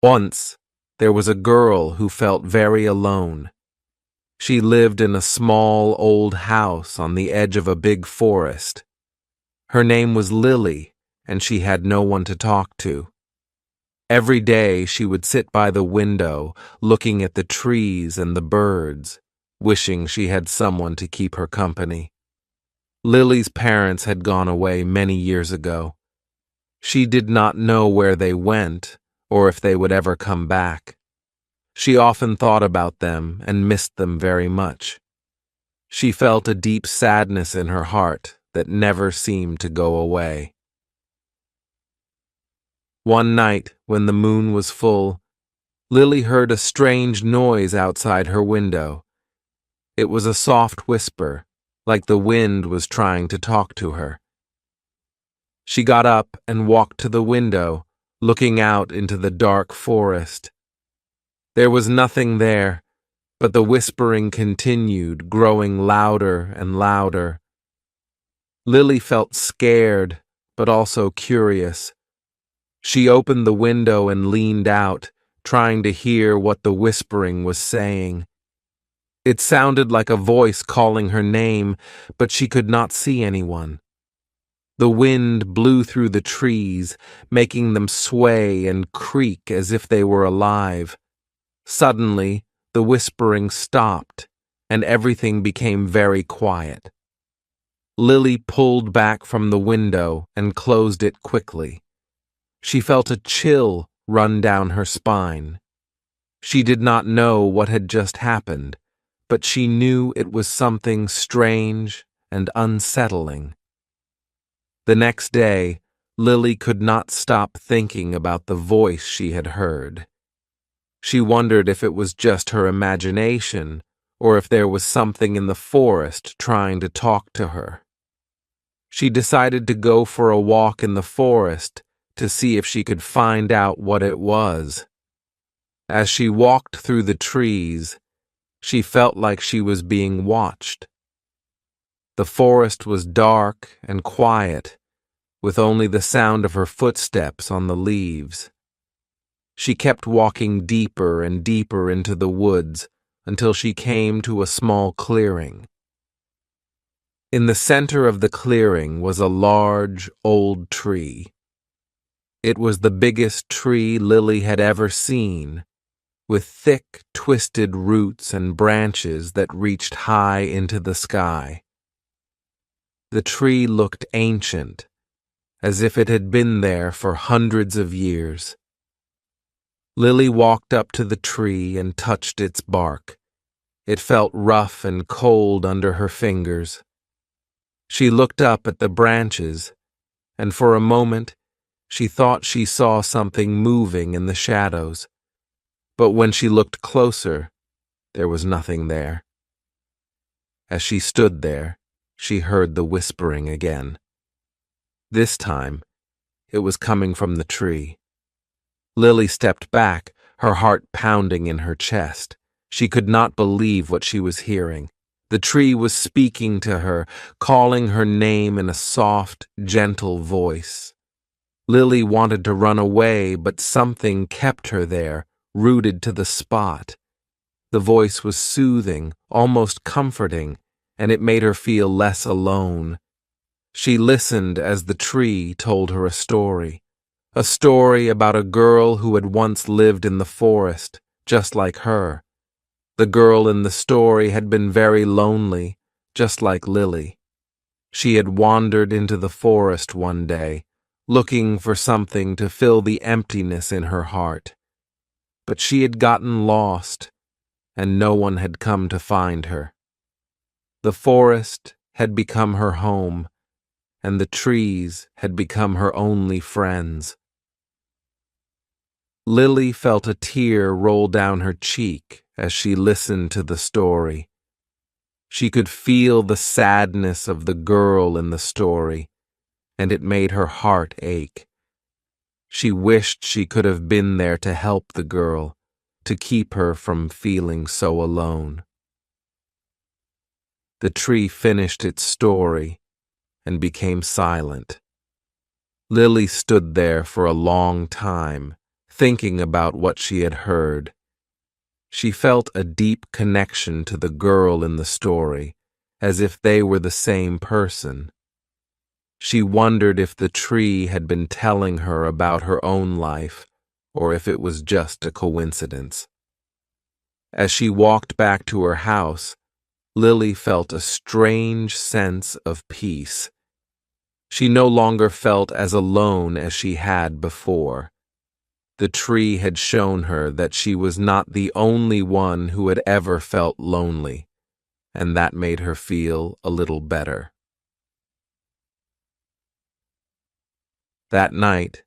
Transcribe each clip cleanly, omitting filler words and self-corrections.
Once, there was a girl who felt very alone. She lived in a small old house on the edge of a big forest. Her name was Lily, and she had no one to talk to. Every day she would sit by the window, looking at the trees and the birds, wishing she had someone to keep her company. Lily's parents had gone away many years ago. She did not know where they went, or if they would ever come back. She often thought about them and missed them very much. She felt a deep sadness in her heart that never seemed to go away. One night, when the moon was full, Lily heard a strange noise outside her window. It was a soft whisper, like the wind was trying to talk to her. She got up and walked to the window, looking out into the dark forest. There was nothing there, but the whispering continued, growing louder and louder. Lily felt scared, but also curious. She opened the window and leaned out, trying to hear what the whispering was saying. It sounded like a voice calling her name, but she could not see anyone. The wind blew through the trees, making them sway and creak as if they were alive. Suddenly, the whispering stopped, and everything became very quiet. Lily pulled back from the window and closed it quickly. She felt a chill run down her spine. She did not know what had just happened, but she knew it was something strange and unsettling. The next day, Lily could not stop thinking about the voice she had heard. She wondered if it was just her imagination, or if there was something in the forest trying to talk to her. She decided to go for a walk in the forest to see if she could find out what it was. As she walked through the trees, she felt like she was being watched. The forest was dark and quiet, with only the sound of her footsteps on the leaves. She kept walking deeper and deeper into the woods until she came to a small clearing. In the center of the clearing was a large, old tree. It was the biggest tree Lily had ever seen, with thick, twisted roots and branches that reached high into the sky. The tree looked ancient, as if it had been there for hundreds of years. Lily walked up to the tree and touched its bark. It felt rough and cold under her fingers. She looked up at the branches, and for a moment she thought she saw something moving in the shadows. But when she looked closer, there was nothing there. As she stood there, she heard the whispering again. This time, it was coming from the tree. Lily stepped back, her heart pounding in her chest. She could not believe what she was hearing. The tree was speaking to her, calling her name in a soft, gentle voice. Lily wanted to run away, but something kept her there, rooted to the spot. The voice was soothing, almost comforting, and it made her feel less alone. She listened as the tree told her a story about a girl who had once lived in the forest, just like her. The girl in the story had been very lonely, just like Lily. She had wandered into the forest one day, looking for something to fill the emptiness in her heart. But she had gotten lost, and no one had come to find her. The forest had become her home, and the trees had become her only friends. Lily felt a tear roll down her cheek as she listened to the story. She could feel the sadness of the girl in the story, and it made her heart ache. She wished she could have been there to help the girl, to keep her from feeling so alone. The tree finished its story and became silent. Lily stood there for a long time, thinking about what she had heard. She felt a deep connection to the girl in the story, as if they were the same person. She wondered if the tree had been telling her about her own life, or if it was just a coincidence. As she walked back to her house, Lily felt a strange sense of peace. She no longer felt as alone as she had before. The tree had shown her that she was not the only one who had ever felt lonely, and that made her feel a little better. That night,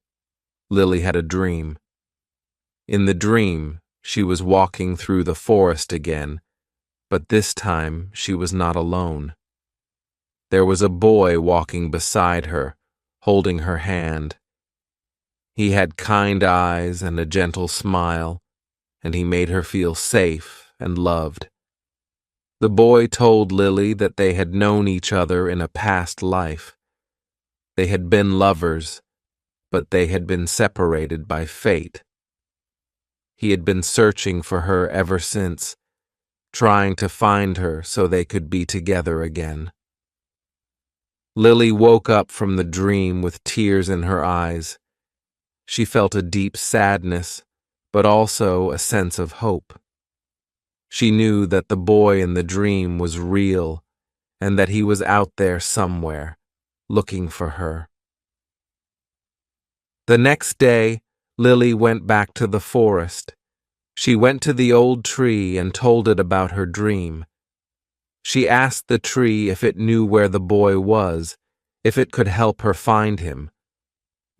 Lily had a dream. In the dream, she was walking through the forest again, but this time she was not alone. There was a boy walking beside her, holding her hand. He had kind eyes and a gentle smile, and he made her feel safe and loved. The boy told Lily that they had known each other in a past life. They had been lovers, but they had been separated by fate. He had been searching for her ever since, trying to find her so they could be together again. Lily woke up from the dream with tears in her eyes. She felt a deep sadness, but also a sense of hope. She knew that the boy in the dream was real, and that he was out there somewhere, looking for her. The next day, Lily went back to the forest. She went to the old tree and told it about her dream. She asked the tree if it knew where the boy was, if it could help her find him.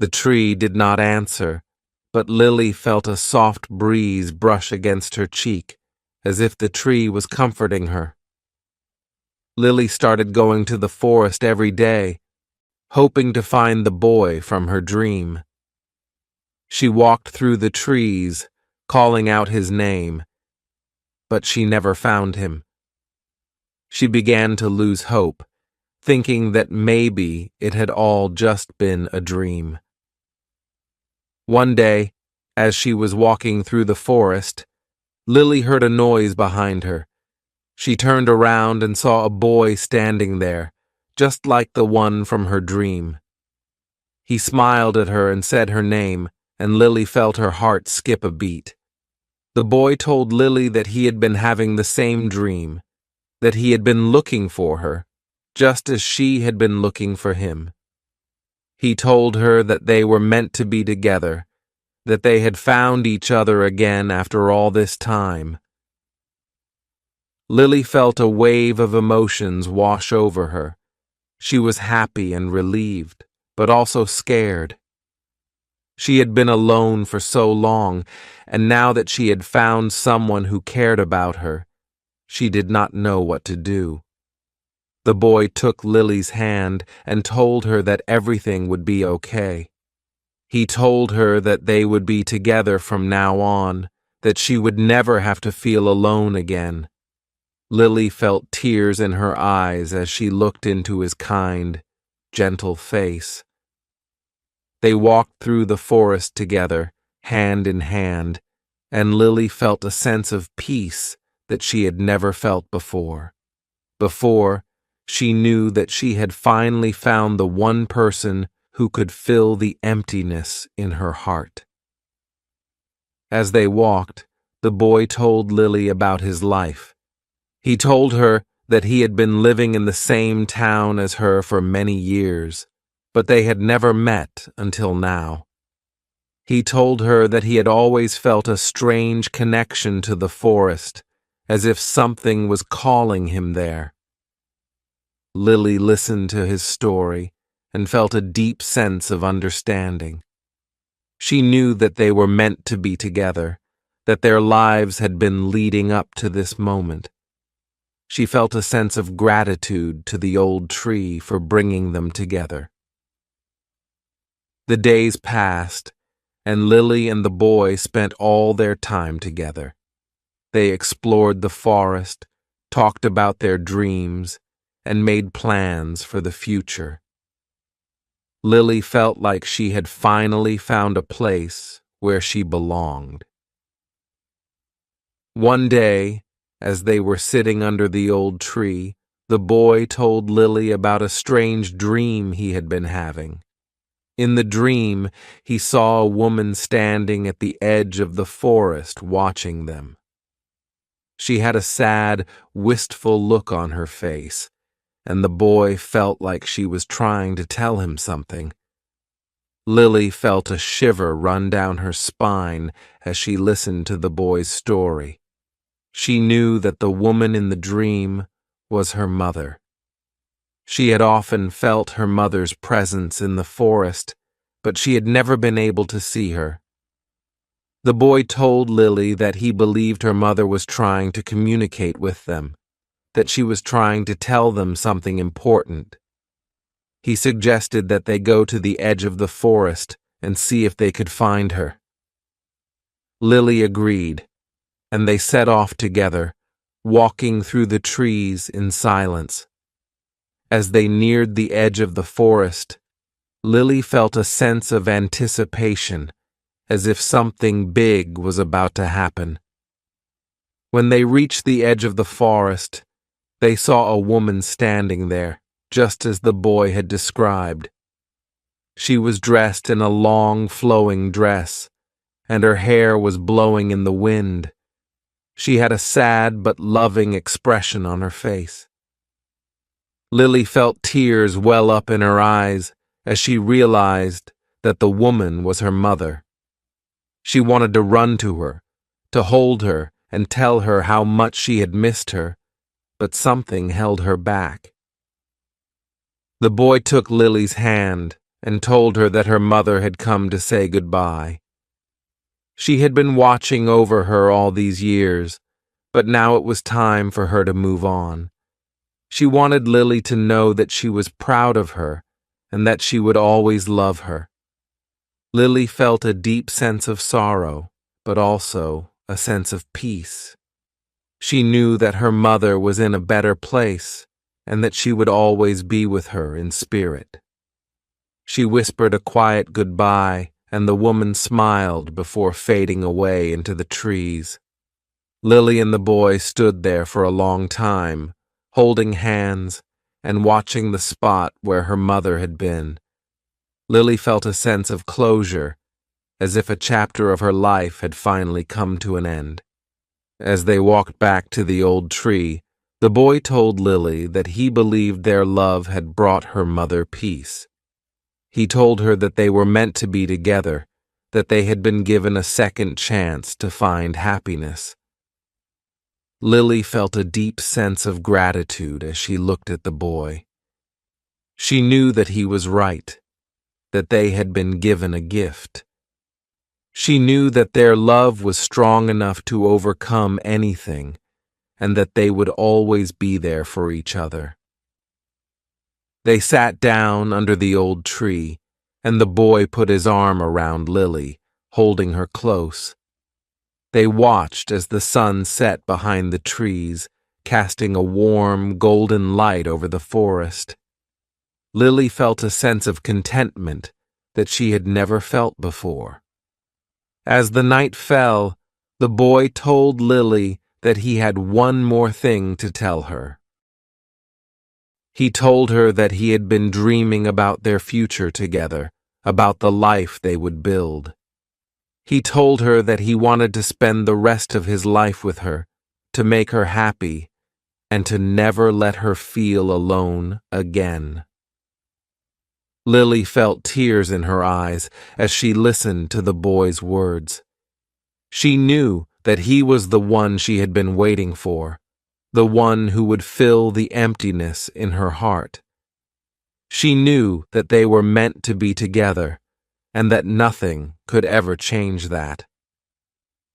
The tree did not answer, but Lily felt a soft breeze brush against her cheek, as if the tree was comforting her. Lily started going to the forest every day, hoping to find the boy from her dream. She walked through the trees, calling out his name, but she never found him. She began to lose hope, thinking that maybe it had all just been a dream. One day, as she was walking through the forest, Lily heard a noise behind her. She turned around and saw a boy standing there, just like the one from her dream. He smiled at her and said her name, and Lily felt her heart skip a beat. The boy told Lily that he had been having the same dream, that he had been looking for her, just as she had been looking for him. He told her that they were meant to be together, that they had found each other again after all this time. Lily felt a wave of emotions wash over her. She was happy and relieved, but also scared. She had been alone for so long, and now that she had found someone who cared about her, she did not know what to do. The boy took Lily's hand and told her that everything would be okay. He told her that they would be together from now on, that she would never have to feel alone again. Lily felt tears in her eyes as she looked into his kind, gentle face. They walked through the forest together, hand in hand, and Lily felt a sense of peace that she had never felt before. Before, she knew that she had finally found the one person who could fill the emptiness in her heart. As they walked, the boy told Lily about his life. He told her that he had been living in the same town as her for many years, but they had never met until now. He told her that he had always felt a strange connection to the forest, as if something was calling him there. Lily listened to his story and felt a deep sense of understanding. She knew that they were meant to be together, that their lives had been leading up to this moment. She felt a sense of gratitude to the old tree for bringing them together. The days passed, and Lily and the boy spent all their time together. They explored the forest, talked about their dreams, and made plans for the future. Lily felt like she had finally found a place where she belonged. One day, as they were sitting under the old tree, the boy told Lily about a strange dream he had been having. In the dream, he saw a woman standing at the edge of the forest watching them. She had a sad, wistful look on her face, and the boy felt like she was trying to tell him something. Lily felt a shiver run down her spine as she listened to the boy's story. She knew that the woman in the dream was her mother. She had often felt her mother's presence in the forest, but she had never been able to see her. The boy told Lily that he believed her mother was trying to communicate with them, that she was trying to tell them something important. He suggested that they go to the edge of the forest and see if they could find her. Lily agreed, and they set off together, walking through the trees in silence. As they neared the edge of the forest, Lily felt a sense of anticipation, as if something big was about to happen. When they reached the edge of the forest, they saw a woman standing there, just as the boy had described. She was dressed in a long, flowing dress, and her hair was blowing in the wind. She had a sad but loving expression on her face. Lily felt tears well up in her eyes as she realized that the woman was her mother. She wanted to run to her, to hold her and tell her how much she had missed her, but something held her back. The boy took Lily's hand and told her that her mother had come to say goodbye. She had been watching over her all these years, but now it was time for her to move on. She wanted Lily to know that she was proud of her and that she would always love her. Lily felt a deep sense of sorrow, but also a sense of peace. She knew that her mother was in a better place and that she would always be with her in spirit. She whispered a quiet goodbye, and the woman smiled before fading away into the trees. Lily and the boy stood there for a long time, holding hands and watching the spot where her mother had been. Lily felt a sense of closure, as if a chapter of her life had finally come to an end. As they walked back to the old tree, the boy told Lily that he believed their love had brought her mother peace. He told her that they were meant to be together, that they had been given a second chance to find happiness. Lily felt a deep sense of gratitude as she looked at the boy. She knew that he was right, that they had been given a gift. She knew that their love was strong enough to overcome anything, and that they would always be there for each other. They sat down under the old tree, and the boy put his arm around Lily, holding her close. They watched as the sun set behind the trees, casting a warm, golden light over the forest. Lily felt a sense of contentment that she had never felt before. As the night fell, the boy told Lily that he had one more thing to tell her. He told her that he had been dreaming about their future together, about the life they would build. He told her that he wanted to spend the rest of his life with her, to make her happy, and to never let her feel alone again. Lily felt tears in her eyes as she listened to the boy's words. She knew that he was the one she had been waiting for, the one who would fill the emptiness in her heart. She knew that they were meant to be together, and that nothing could ever change that.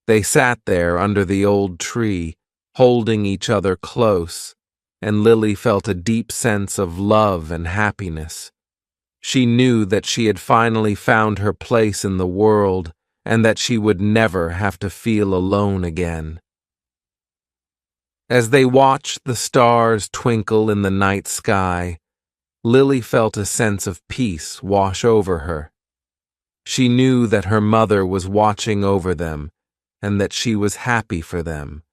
They sat there under the old tree, holding each other close, and Lily felt a deep sense of love and happiness. She knew that she had finally found her place in the world, and that she would never have to feel alone again. As they watched the stars twinkle in the night sky, Lily felt a sense of peace wash over her. She knew that her mother was watching over them and that she was happy for them.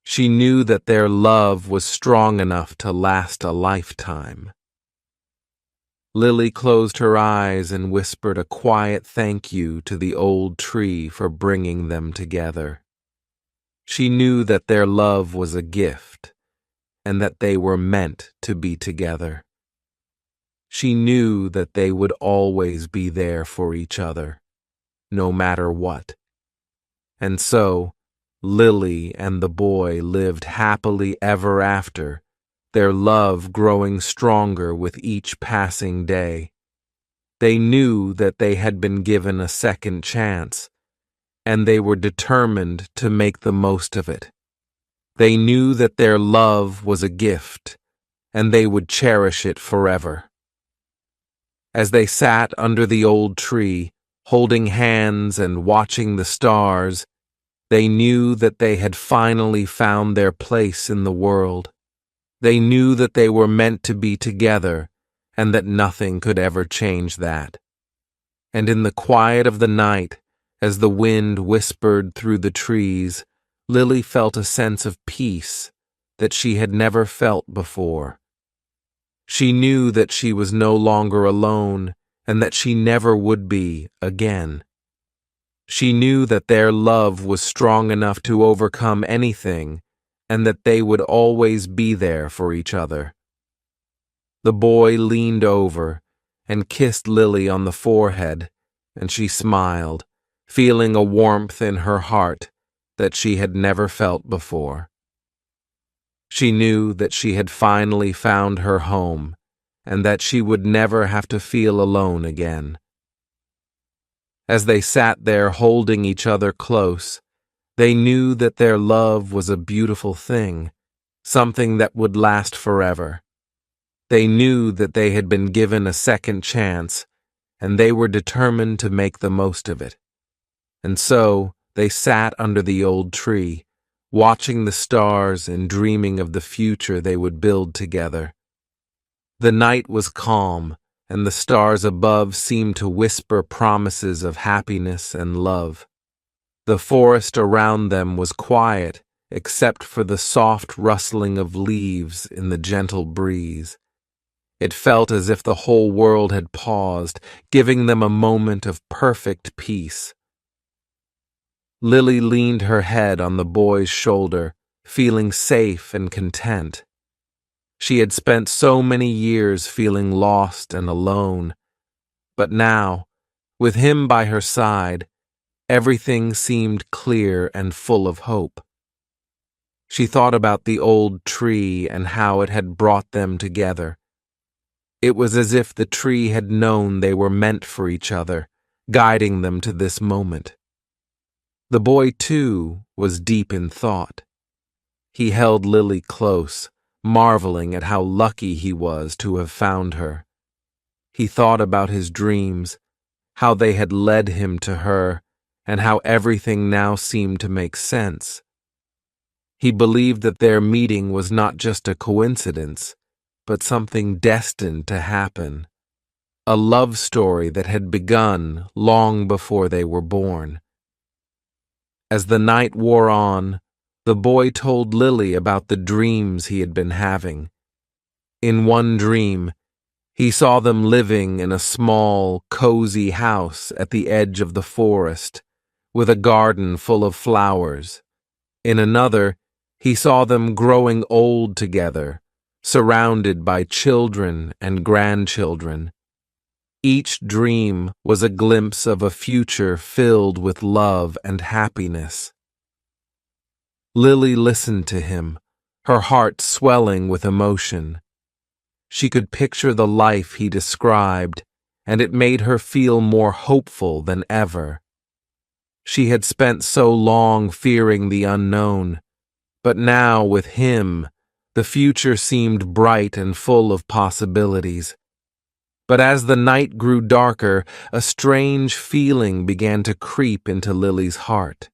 She knew that their love was strong enough to last a lifetime. Lily closed her eyes and whispered a quiet thank you to the old tree for bringing them together. She knew that their love was a gift and that they were meant to be together. She knew that they would always be there for each other, no matter what. And so, Lily and the boy lived happily ever after, their love growing stronger with each passing day. They knew that they had been given a second chance, and they were determined to make the most of it. They knew that their love was a gift, and they would cherish it forever. As they sat under the old tree, holding hands and watching the stars, they knew that they had finally found their place in the world. They knew that they were meant to be together and that nothing could ever change that. And in the quiet of the night, as the wind whispered through the trees, Lily felt a sense of peace that she had never felt before. She knew that she was no longer alone and that she never would be again. She knew that their love was strong enough to overcome anything and that they would always be there for each other. The boy leaned over and kissed Lily on the forehead, and she smiled, feeling a warmth in her heart that she had never felt before. She knew that she had finally found her home and that she would never have to feel alone again. As they sat there holding each other close, they knew that their love was a beautiful thing, something that would last forever. They knew that they had been given a second chance, and they were determined to make the most of it. And so they sat under the old tree, watching the stars and dreaming of the future they would build together. The night was calm, and the stars above seemed to whisper promises of happiness and love. The forest around them was quiet, except for the soft rustling of leaves in the gentle breeze. It felt as if the whole world had paused, giving them a moment of perfect peace. Lily leaned her head on the boy's shoulder, feeling safe and content. She had spent so many years feeling lost and alone, but now, with him by her side, everything seemed clear and full of hope. She thought about the old tree and how it had brought them together. It was as if the tree had known they were meant for each other, guiding them to this moment. The boy, too, was deep in thought. He held Lily close, marveling at how lucky he was to have found her. He thought about his dreams, how they had led him to her, and how everything now seemed to make sense. He believed that their meeting was not just a coincidence, but something destined to happen. A love story that had begun long before they were born. As the night wore on, the boy told Lily about the dreams he had been having. In one dream, he saw them living in a small, cozy house at the edge of the forest, with a garden full of flowers. In another, he saw them growing old together, surrounded by children and grandchildren. Each dream was a glimpse of a future filled with love and happiness. Lily listened to him, her heart swelling with emotion. She could picture the life he described, and it made her feel more hopeful than ever. She had spent so long fearing the unknown, but now with him, the future seemed bright and full of possibilities. But as the night grew darker, a strange feeling began to creep into Lily's heart.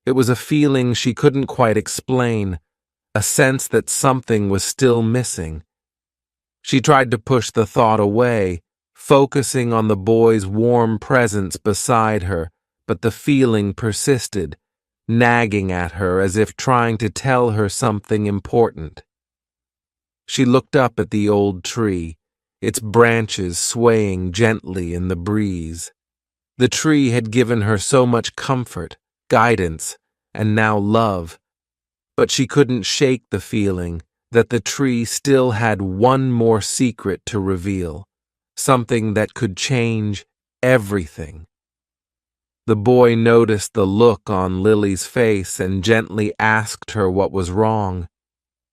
It was a feeling she couldn't quite explain, a sense that something was still missing. She tried to push the thought away, focusing on the boy's warm presence beside her, but the feeling persisted, nagging at her as if trying to tell her something important. She looked up at the old tree, its branches swaying gently in the breeze. The tree had given her so much comfort, guidance, and now love, but she couldn't shake the feeling that the tree still had one more secret to reveal, something that could change everything. The boy noticed the look on Lily's face and gently asked her what was wrong.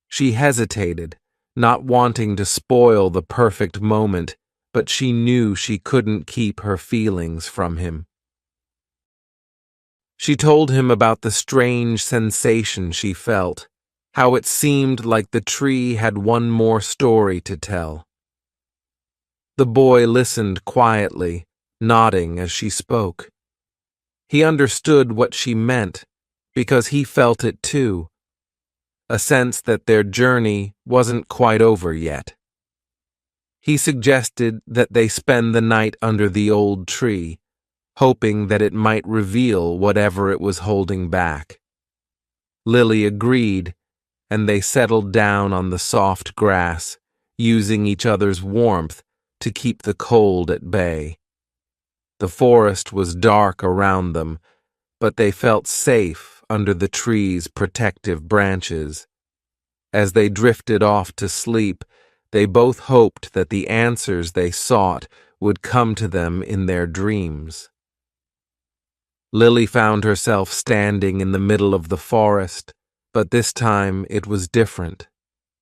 She hesitated, not wanting to spoil the perfect moment, but she knew she couldn't keep her feelings from him. She told him about the strange sensation she felt, how it seemed like the tree had one more story to tell. The boy listened quietly, nodding as she spoke. He understood what she meant, because he felt it too, a sense that their journey wasn't quite over yet. He suggested that they spend the night under the old tree, hoping that it might reveal whatever it was holding back. Lily agreed, and they settled down on the soft grass, using each other's warmth to keep the cold at bay. The forest was dark around them, but they felt safe under the tree's protective branches. As they drifted off to sleep, they both hoped that the answers they sought would come to them in their dreams. Lily found herself standing in the middle of the forest, but this time it was different.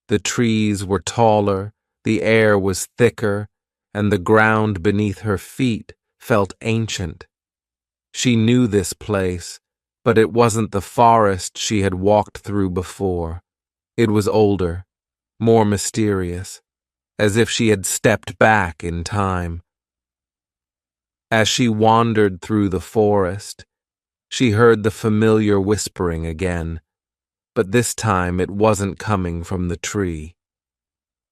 The trees were taller, the air was thicker, and the ground beneath her feet felt ancient. She knew this place, but it wasn't the forest she had walked through before. It was older, more mysterious, as if she had stepped back in time. As she wandered through the forest, she heard the familiar whispering again, but this time it wasn't coming from the tree.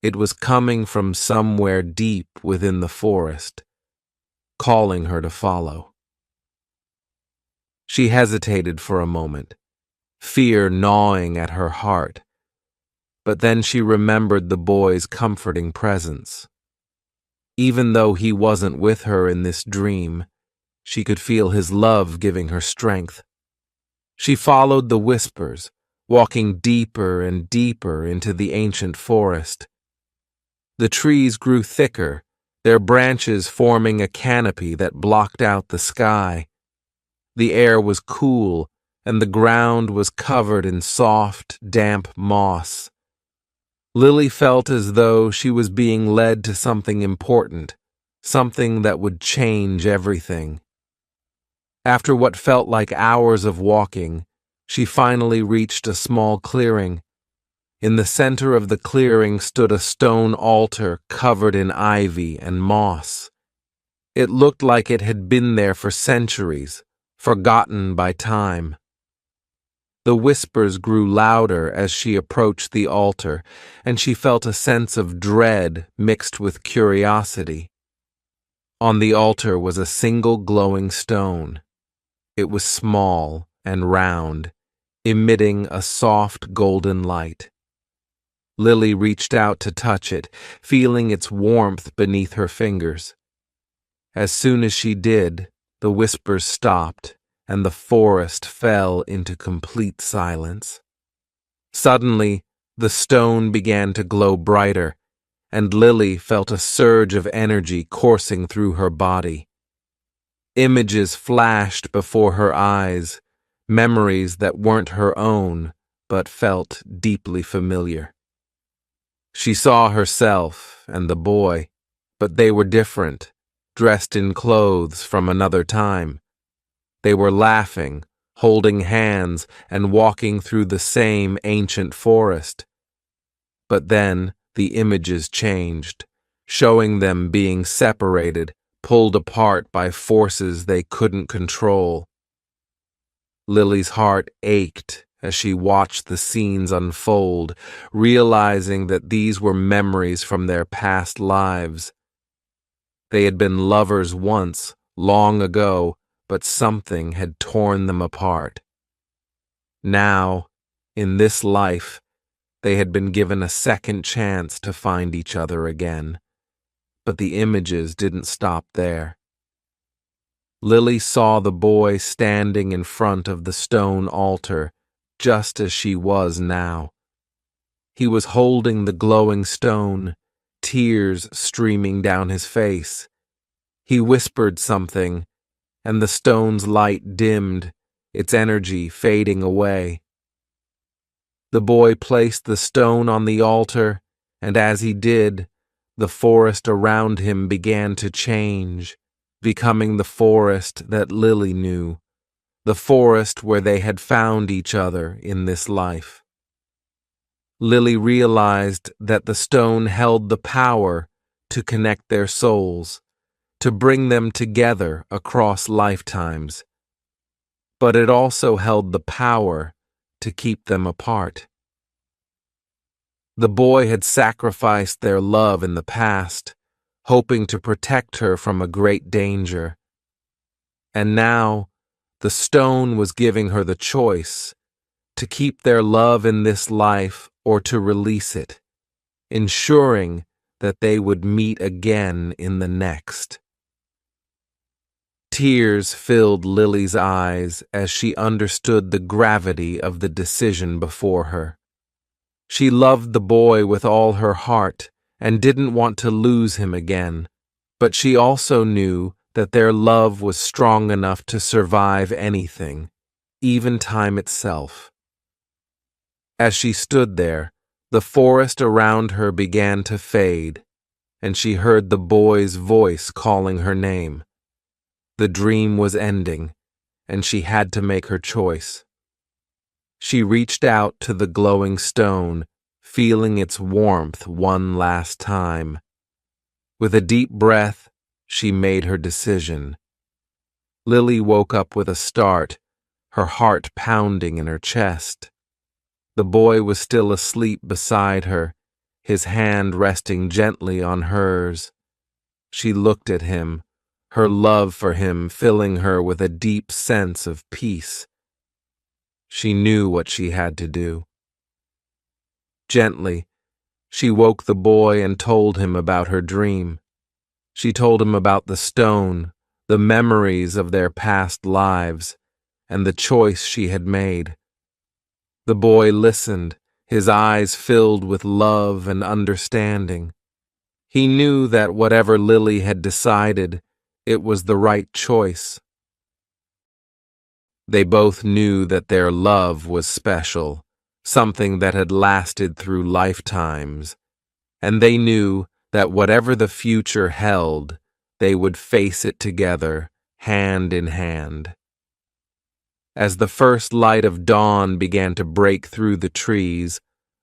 It was coming from somewhere deep within the forest, calling her to follow. She hesitated for a moment, fear gnawing at her heart, but then she remembered the boy's comforting presence. Even though he wasn't with her in this dream, she could feel his love giving her strength. She followed the whispers, walking deeper and deeper into the ancient forest. The trees grew thicker, their branches forming a canopy that blocked out the sky. The air was cool, and the ground was covered in soft, damp moss. Lily felt as though she was being led to something important, something that would change everything. After what felt like hours of walking, she finally reached a small clearing. In the center of the clearing stood a stone altar covered in ivy and moss. It looked like it had been there for centuries, forgotten by time. The whispers grew louder as she approached the altar, and she felt a sense of dread mixed with curiosity. On the altar was a single glowing stone. It was small and round, emitting a soft golden light. Lily reached out to touch it, feeling its warmth beneath her fingers. As soon as she did, the whispers stopped, and the forest fell into complete silence. Suddenly, the stone began to glow brighter, and Lily felt a surge of energy coursing through her body. Images flashed before her eyes, memories that weren't her own, but felt deeply familiar. She saw herself and the boy, but they were different, dressed in clothes from another time. They were laughing, holding hands, and walking through the same ancient forest. But then the images changed, showing them being separated, pulled apart by forces they couldn't control. Lily's heart ached as she watched the scenes unfold, realizing that these were memories from their past lives. They had been lovers once, long ago, but something had torn them apart. Now, in this life, they had been given a second chance to find each other again. But the images didn't stop there. Lily saw the boy standing in front of the stone altar, just as she was now. He was holding the glowing stone, tears streaming down his face. He whispered something, and the stone's light dimmed, its energy fading away. The boy placed the stone on the altar, and as he did, the forest around him began to change, becoming the forest that Lily knew, the forest where they had found each other in this life. Lily realized that the stone held the power to connect their souls, to bring them together across lifetimes. But it also held the power to keep them apart. The boy had sacrificed their love in the past, hoping to protect her from a great danger. And now, the stone was giving her the choice to keep their love in this life or to release it, ensuring that they would meet again in the next. Tears filled Lily's eyes as she understood the gravity of the decision before her. She loved the boy with all her heart and didn't want to lose him again, but she also knew that their love was strong enough to survive anything, even time itself. As she stood there, the forest around her began to fade, and she heard the boy's voice calling her name. The dream was ending, and she had to make her choice. She reached out to the glowing stone, feeling its warmth one last time. With a deep breath, she made her decision. Lily woke up with a start, her heart pounding in her chest. The boy was still asleep beside her, his hand resting gently on hers. She looked at him, her love for him filling her with a deep sense of peace. She knew what she had to do. Gently, she woke the boy and told him about her dream. She told him about the stone, the memories of their past lives, and the choice she had made. The boy listened, his eyes filled with love and understanding. He knew that whatever Lily had decided, it was the right choice. They both knew that their love was special, something that had lasted through lifetimes, and they knew that whatever the future held, they would face it together, hand in hand. As the first light of dawn began to break through the trees,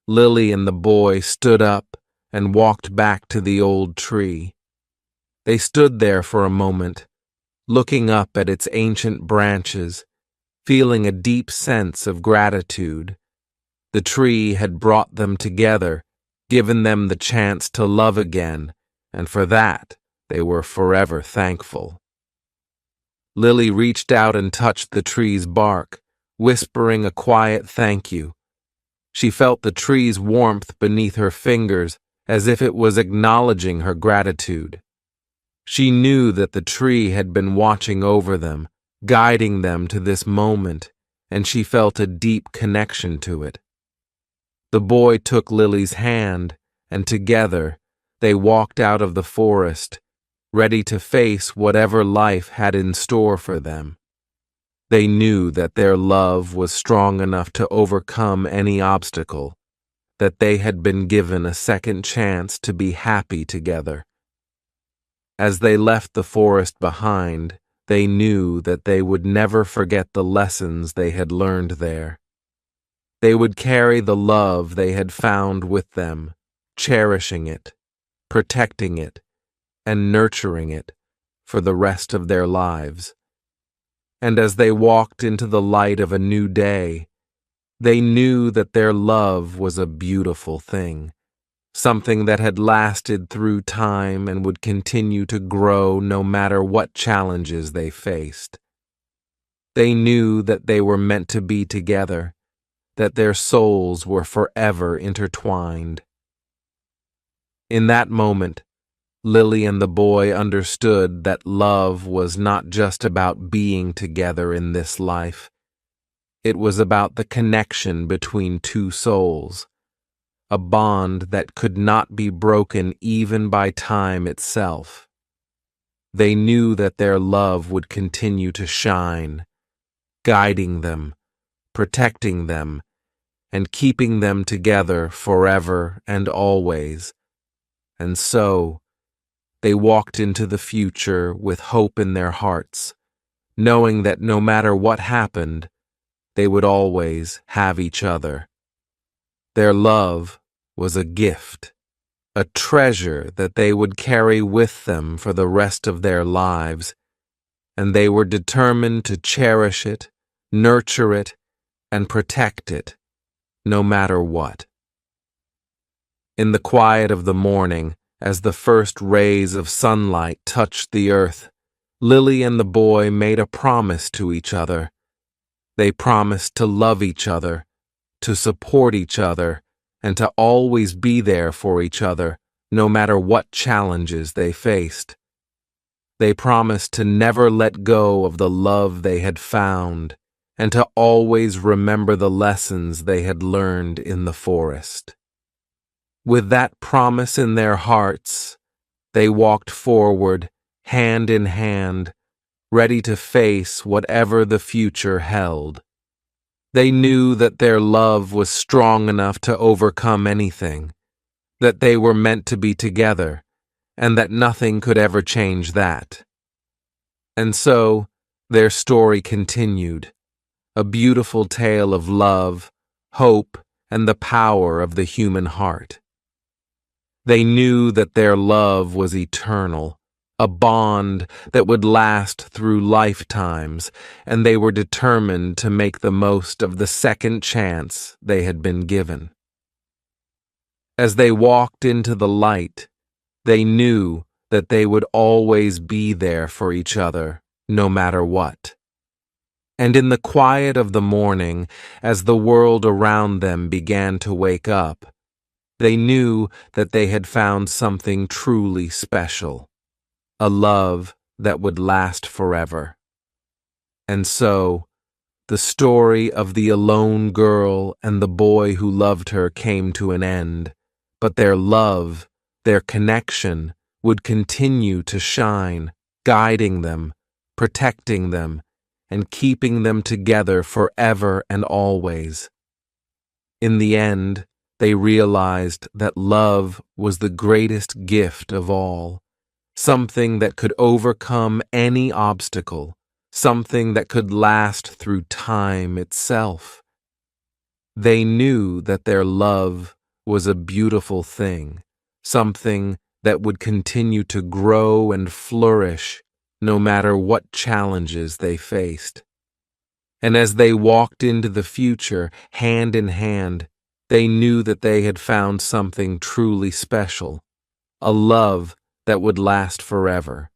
Lily and the boy stood up and walked back to the old tree. They stood there for a moment, looking up at its ancient branches, feeling a deep sense of gratitude. The tree had brought them together, given them the chance to love again, and for that they were forever thankful. Lily reached out and touched the tree's bark, whispering a quiet thank you. She felt the tree's warmth beneath her fingers, as if it was acknowledging her gratitude. She knew that the tree had been watching over them, guiding them to this moment, and she felt a deep connection to it. The boy took Lily's hand, and together they walked out of the forest, ready to face whatever life had in store for them. They knew that their love was strong enough to overcome any obstacle, that they had been given a second chance to be happy together. As they left the forest behind, they knew that they would never forget the lessons they had learned there. They would carry the love they had found with them, cherishing it, protecting it, and nurturing it for the rest of their lives. And as they walked into the light of a new day, they knew that their love was a beautiful thing, something that had lasted through time and would continue to grow no matter what challenges they faced. They knew that they were meant to be together, that their souls were forever intertwined. In that moment, Lily and the boy understood that love was not just about being together in this life. It was about the connection between two souls, a bond that could not be broken even by time itself. They knew that their love would continue to shine, guiding them, protecting them, and keeping them together forever and always. And so, they walked into the future with hope in their hearts, knowing that no matter what happened, they would always have each other. Their love was a gift, a treasure that they would carry with them for the rest of their lives, and they were determined to cherish it, nurture it, and protect it, no matter what. In the quiet of the morning, as the first rays of sunlight touched the earth, Lily and the boy made a promise to each other. They promised to love each other, to support each other, and to always be there for each other, no matter what challenges they faced. They promised to never let go of the love they had found, and to always remember the lessons they had learned in the forest. With that promise in their hearts, they walked forward, hand in hand, ready to face whatever the future held. They knew that their love was strong enough to overcome anything, that they were meant to be together, and that nothing could ever change that. And so, their story continued, a beautiful tale of love, hope, and the power of the human heart. They knew that their love was eternal, a bond that would last through lifetimes, and they were determined to make the most of the second chance they had been given. As they walked into the light, they knew that they would always be there for each other, no matter what. And in the quiet of the morning, as the world around them began to wake up, they knew that they had found something truly special, a love that would last forever. And so, the story of the alone girl and the boy who loved her came to an end, but their love, their connection, would continue to shine, guiding them, protecting them, and keeping them together forever and always. In the end, they realized that love was the greatest gift of all, something that could overcome any obstacle, something that could last through time itself. They knew that their love was a beautiful thing, something that would continue to grow and flourish no matter what challenges they faced. And as they walked into the future, hand in hand, they knew that they had found something truly special, a love that would last forever.